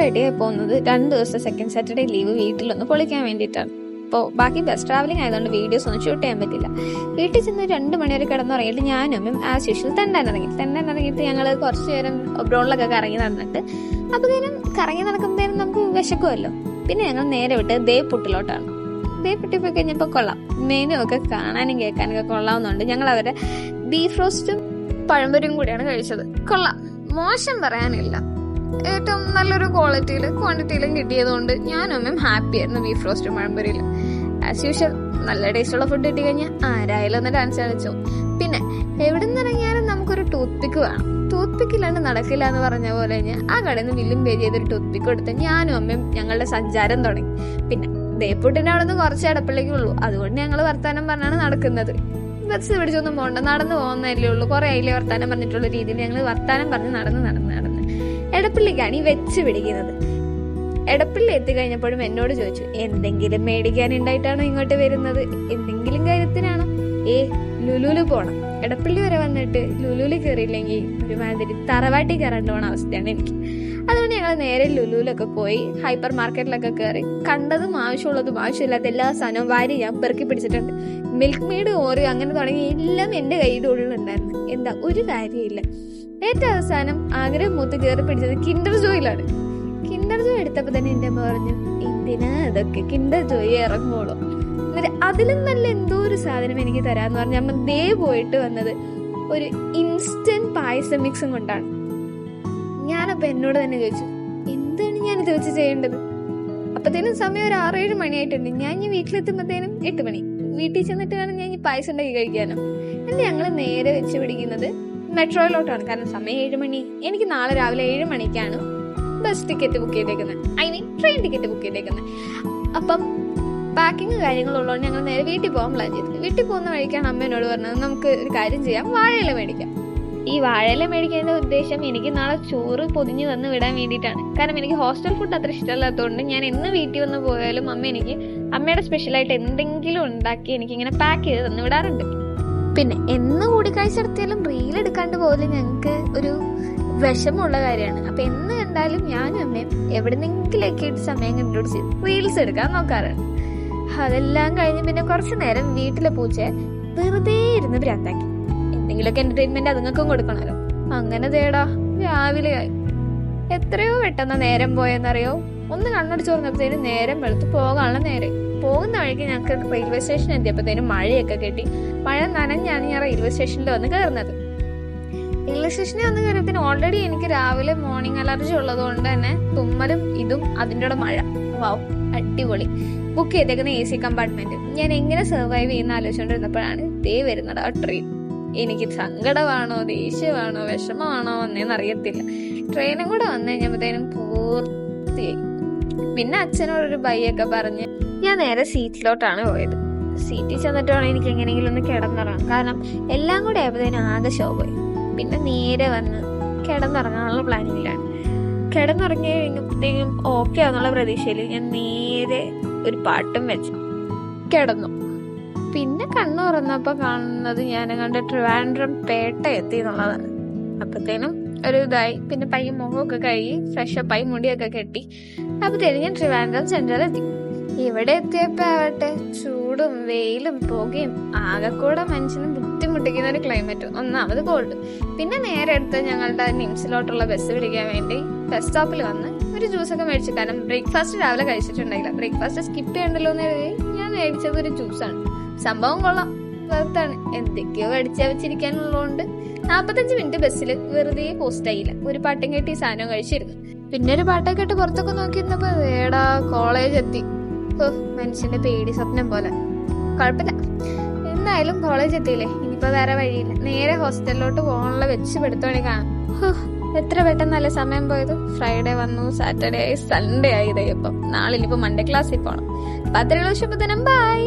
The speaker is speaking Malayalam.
ആയിട്ട് പോകുന്നത് 2 ദിവസം സെക്കൻഡ് സാറ്റർഡേ ലീവ് വീട്ടിലൊന്ന് പൊളിക്കാൻ വേണ്ടിയിട്ടാണ്. അപ്പോൾ ബാക്കി ബസ് ട്രാവലിംഗ് ആയതുകൊണ്ട് വീഡിയോസ് ഒന്നും ഷൂട്ട് ചെയ്യാൻ പറ്റില്ല. വീട്ടിൽ ചെന്ന് 2 മണി വരെ കിടന്നുറങ്ങിയിട്ട് ഞാനും ആസ് യൂഷ്വൽ തെണ്ടാനിറങ്ങിയിട്ട് ഞങ്ങൾ കുറച്ച് നേരം ബ്രോണിലൊക്കെ കറങ്ങി നടന്നിട്ട് അപ്പോഴത്തേനും കറങ്ങി നടക്കുമ്പോഴത്തേനും നമുക്ക് വിശക്കുമല്ലോ. പിന്നെ ഞങ്ങൾ നേരെ വിട്ട് ദേപ്പുട്ടിലോട്ടാണ്. ദേപ്പുട്ടി പോയി കഴിഞ്ഞപ്പോൾ കൊള്ളാം, മെനു ഒക്കെ കാണാനും കേൾക്കാനൊക്കെ കൊള്ളാവുന്നുണ്ട്. ഞങ്ങൾ അവരുടെ ബീഫ് റോസ്റ്റും പഴംപൊരിയും കൂടിയാണ് കഴിച്ചത്. കൊള്ളാം, മോശം പറയാനില്ല. ഏറ്റവും നല്ലൊരു ക്വാണ്ടിറ്റിയിലും കിട്ടിയതുകൊണ്ട് ഞാനും അമ്മയും ഹാപ്പി ആയിരുന്നു ബീഫ് റോസ്റ്റും പഴംപൊരിയിലും. ആസ് യൂഷ്വൽ നല്ല ടേസ്റ്റുള്ള ഫുഡ് കിട്ടി കഴിഞ്ഞാൽ ആരായാലും ഒന്ന് ഡാൻസ് കളിച്ചു. പിന്നെ എവിടെ നിന്ന് ഇറങ്ങിയാലും നമുക്കൊരു ടൂത്ത് പിക്ക് വേണം. ടൂത്ത് പിക്ക് ഇല്ലാണ്ട് നടക്കില്ല എന്ന് പറഞ്ഞ പോലെ കഴിഞ്ഞാൽ ആ കടയിൽ നിന്ന് വില്ലും പേ ചെയ്തൊരു ടൂത്ത് പിക്ക് കൊടുത്ത് ഞാനും അമ്മയും ഞങ്ങളുടെ സഞ്ചാരം തുടങ്ങി. പിന്നെ ദേപ്പൂട്ടിൻ്റെ അവിടെ നിന്ന് കുറച്ച് ഇടപ്പള്ളിക്കുള്ളൂ, അതുകൊണ്ട് ഞങ്ങൾ വർത്താനം പറഞ്ഞാണ് നടക്കുന്നത്. ബസ് പിടിച്ചൊന്നും പോകണ്ട, നടന്നു പോകുന്നതല്ലേ ഉള്ളൂ. കുറെ അതിലെ വർത്താനം പറഞ്ഞിട്ടുള്ള രീതിയിൽ ഞങ്ങൾ വർത്താനം പറഞ്ഞ് നടന്ന് എടപ്പള്ളിക്കാണ് ഈ വെച്ച് പിടിക്കുന്നത്. എടപ്പള്ളി എത്തിക്കഴിഞ്ഞപ്പോഴും എന്നോട് ചോദിച്ചു, എന്തെങ്കിലും മേടിക്കാനുണ്ടായിട്ടാണോ ഇങ്ങോട്ട് വരുന്നത്, എന്തെങ്കിലും കാര്യത്തിനാണോ? ലുലുല് പോണം. എടപ്പള്ളി വരെ വന്നിട്ട് ലുലുല് കയറിയില്ലെങ്കിൽ ഒരുമാതിരി തറവാട്ടി കയറേണ്ട പോണ അവസ്ഥയാണ് എനിക്ക്. അതുകൊണ്ട് ഞങ്ങൾ നേരെ ലുലുലൊക്കെ പോയി ഹൈപ്പർ മാർക്കറ്റിലൊക്കെ കയറി കണ്ടതും ആവശ്യമുള്ളതും ആവശ്യമില്ലാത്ത എല്ലാ സാധനവും വാരി ഞാൻ പെറുക്കി പിടിച്ചിട്ടുണ്ട്. മിൽക്ക് മെയ്ഡ്, ഓറിയോ അങ്ങനെ തുടങ്ങി എല്ലാം എൻ്റെ കയ്യുടെ ഉള്ളിലുണ്ടായിരുന്നു. എന്താ ഒരു കാര്യമില്ല. ഏറ്റവും അവസാനം ആഗ്രഹം മൂത്ത് കയറി പിടിച്ചത് കിൻഡർ ജോയിലാണ്. കിൻഡർ ജോയ് എടുത്തപ്പോൾ തന്നെ എൻ്റെ അമ്മ പറഞ്ഞു, എന്തിനാ അതൊക്കെ, കിൻഡർ ജോയ് ഇറങ്ങുള്ളൂ. എന്നിട്ട് അതിലും നല്ല എന്തോ ഒരു സാധനം എനിക്ക് തരാമെന്ന് പറഞ്ഞ അമ്മ പോയിട്ട് വന്നത് ഒരു ഇൻസ്റ്റന്റ് പായസം മിക്സും കൊണ്ടാണ്. ഞാനപ്പോൾ എന്നോട് തന്നെ ചോദിച്ചു, എന്താണ് ഞാനിത് വെച്ച് ചെയ്യേണ്ടത്? അപ്പത്തേനും സമയം ഒരു 6-7 മണിയായിട്ടുണ്ട്. ഞാൻ ഇനി വീട്ടിലെത്തുമ്പോഴത്തേനും 8 മണി. വീട്ടിൽ ചെന്നിട്ട് വേണം ഞാൻ ഈ പായസം ഉണ്ടാക്കി കഴിക്കാനോ. എന്നിട്ട് ഞങ്ങൾ നേരെ വെച്ച് പിടിക്കുന്നത് മെട്രോയിലോട്ടാണ്. കാരണം സമയം 7 മണി. എനിക്ക് നാളെ രാവിലെ 7 മണിക്കാണ് ബസ് ടിക്കറ്റ് ബുക്ക് ചെയ്തേക്കുന്നത്, ട്രെയിൻ ടിക്കറ്റ് ബുക്ക് ചെയ്തേക്കുന്നത്. അപ്പം പാക്കിങ് കാര്യങ്ങളുള്ളതുകൊണ്ട് ഞങ്ങൾ നേരെ വീട്ടിൽ പോകാൻ പ്ലാൻ ചെയ്തത്. വീട്ടിൽ പോകുന്ന വഴിക്കാണ് അമ്മ എന്നോട് പറഞ്ഞത്, നമുക്ക് ഒരു കാര്യം ചെയ്യാം, വാഴയില മേടിക്കാം. ഈ വാഴയില മേടിക്കേണ്ട ഉദ്ദേശം എനിക്ക് നാളെ ചോറ് പൊതിഞ്ഞ് വന്ന് വിടാൻ വേണ്ടിയിട്ടാണ്. കാരണം എനിക്ക് ഹോസ്റ്റൽ ഫുഡ് അത്ര ഇഷ്ടമല്ലാത്തതുകൊണ്ട് ഞാൻ എന്ന് വീട്ടിൽ വന്ന് പോയാലും അമ്മ എനിക്ക് അമ്മയുടെ സ്പെഷ്യലായിട്ട് എന്തെങ്കിലും ഉണ്ടാക്കി എനിക്കിങ്ങനെ പാക്ക് ചെയ്ത് തന്നു വിടാറുണ്ട്. പിന്നെ എന്ന് കൂടിക്കാഴ്ച നടത്തിയാലും റീൽ എടുക്കാണ്ട് പോലും ഞങ്ങൾക്ക് ഒരു വിഷമമുള്ള കാര്യമാണ്. അപ്പം എന്ന് കണ്ടാലും ഞാനും അമ്മയും എവിടെന്നെങ്കിലൊക്കെ ഇട്ട് സമയം കണ്ടുപിടിച്ച് റീൽസ് എടുക്കാൻ നോക്കാറുണ്ട്. അതെല്ലാം കഴിഞ്ഞ് പിന്നെ കുറച്ച് നേരം വീട്ടിലെ പൂച്ചയെ വെറുതെ ഇരുന്ന് ഭ്രാന്താക്കി. എന്തെങ്കിലുമൊക്കെ എന്റർടൈൻമെന്റ് അതുങ്ങൾക്കും കൊടുക്കണമല്ലോ. അങ്ങനെ തേടാ രാവിലെ ആയി. എത്രയോ പെട്ടെന്ന് നേരം പോയെന്നറിയോ. ഒന്ന് കണ്ണടിച്ച് തുറന്നപ്പോഴത്തേനും നേരം വെളുത്ത് പോകാനുള്ള നേരെ. പോകുന്ന വഴിക്ക് ഞങ്ങൾക്ക് റെയിൽവേ സ്റ്റേഷൻ എത്തിയപ്പോഴത്തേനും മഴയൊക്കെ കെട്ടി. മഴ നനഞ്ഞാണ് ഞാൻ റെയിൽവേ സ്റ്റേഷനിൽ വന്ന് കയറുന്നത്. റെയിൽവേ സ്റ്റേഷനിൽ വന്ന് കയറിയപ്പോൾ ഓൾറെഡി എനിക്ക് രാവിലെ മോർണിംഗ് അലർജി ഉള്ളത് കൊണ്ട് തന്നെ തുമ്മലും ഇതും അതിൻ്റെ കൂടെ മഴ. വാവ്, അടിപൊളി. ബുക്ക് ചെയ്തേക്കുന്ന AC കമ്പാർട്ട്മെന്റ്. ഞാൻ എങ്ങനെ സർവൈവ് ചെയ്യുന്ന ആലോചിച്ചുകൊണ്ടിരുന്നപ്പോഴാണ് വരുന്നത് ആ ട്രെയിൻ. എനിക്ക് സങ്കടമാണോ ദേഷ്യമാണോ വിഷമമാണോ എന്നറിയത്തില്ല. ട്രെയിനും കൂടെ വന്നു കഴിഞ്ഞപ്പോഴത്തേനും പൂർത്തിയായി. പിന്നെ അച്ഛനോടൊരു ബൈയൊക്കെ പറഞ്ഞ് ഞാൻ നേരെ സീറ്റിലോട്ടാണ് പോയത്. സീറ്റിൽ ചെന്നിട്ട് വേണം എനിക്ക് എങ്ങനെയെങ്കിലും ഒന്ന് കിടന്നിറങ്ങാം. കാരണം എല്ലാം കൂടെ ആയപ്പോഴത്തേനും ആകെ ശോഭമായി. പിന്നെ നേരെ വന്ന് കിടന്നിറങ്ങാനുള്ള പ്ലാനിങ്ങിലാണ്. കിടന്നിറങ്ങി കഴിഞ്ഞപ്പോഴത്തേക്കും ഓക്കെ ആണെന്നുള്ള പ്രതീക്ഷയിൽ ഞാൻ നേരെ ഒരു പാട്ടും വെച്ച് കിടന്നു. പിന്നെ കണ്ണു തുറന്നപ്പോൾ കാണുന്നത് ഞാൻ കണ്ട ട്രിവാൻഡ്രം പേട്ട എത്തി എന്നുള്ളതാണ്. അപ്പത്തേനും ഒരു ഇതായി. പിന്നെ പയ്യ മുഖമൊക്കെ കഴുകി ഫ്രഷപ്പായി മുടിയൊക്കെ കെട്ടി അപ്പത്തേനും ഞാൻ ട്രിവാൻഡ്രം സെൻട്രൽ എത്തി. ഇവിടെ എത്തിയപ്പോൾ ആവട്ടെ ചൂടും വെയിലും പുകയും ആകെക്കൂടെ മനുഷ്യനും ബുദ്ധിമുട്ടിക്കുന്ന ഒരു ക്ലൈമറ്റും. ഒന്നാമത് കോൾഡ്. പിന്നെ നേരെ എടുത്ത് ഞങ്ങളുടെ നിംസിലോട്ടുള്ള ബസ് പിടിക്കാൻ വേണ്ടി ബസ് സ്റ്റോപ്പിൽ വന്ന് ഒരു ജ്യൂസൊക്കെ മേടിച്ചു. കാരണം ബ്രേക്ക്ഫാസ്റ്റ് രാവിലെ കഴിച്ചിട്ടുണ്ടായില്ല. ബ്രേക്ക്ഫാസ്റ്റ് സ്കിപ്പ് ചെയ്യണ്ടല്ലോ എന്ന് കരുതി ഞാൻ മേടിച്ചത് ഒരു ജ്യൂസാണ്. സംഭവം കൊള്ളാം, വെറുത്താണ്. എന്തൊക്കെയോ അടിച്ചു വെച്ചിരിക്കാനുള്ളതുകൊണ്ട് 45 മിനിറ്റ് ബസ്സിൽ വെറുതെ പോസ്റ്റ് ആയില്ല. ഒരു പാട്ടും കേട്ടി സാധനം കഴിച്ചിരുന്നു. പിന്നെ ഒരു പാട്ടൊക്കെ ഇട്ട് പുറത്തൊക്കെ നോക്കിയിരുന്നപ്പോ ഏടാ കോളേജ് എത്തി. മനുഷ്യന്റെ പേടി സ്വപ്നം പോലെ. കുഴപ്പമില്ല, എന്തായാലും കോളേജ് എത്തിയില്ലേ, ഇനിയിപ്പോ വേറെ വഴിയില്ല. നേരെ ഹോസ്റ്റലിലോട്ട് പോകാനുള്ള വെച്ച് പെടുത്തോണി കാണാം. എത്ര പെട്ടെന്നല്ലേ സമയം പോയത്. ഫ്രൈഡേ വന്നു, സാറ്റർഡേ ആയി, സൺഡേ ആയി. ഇപ്പം നാളെ ഇനിയിപ്പോ മൺഡേ ക്ലാസ്സിൽ പോകണം. 10 ദിവസം ബൈ.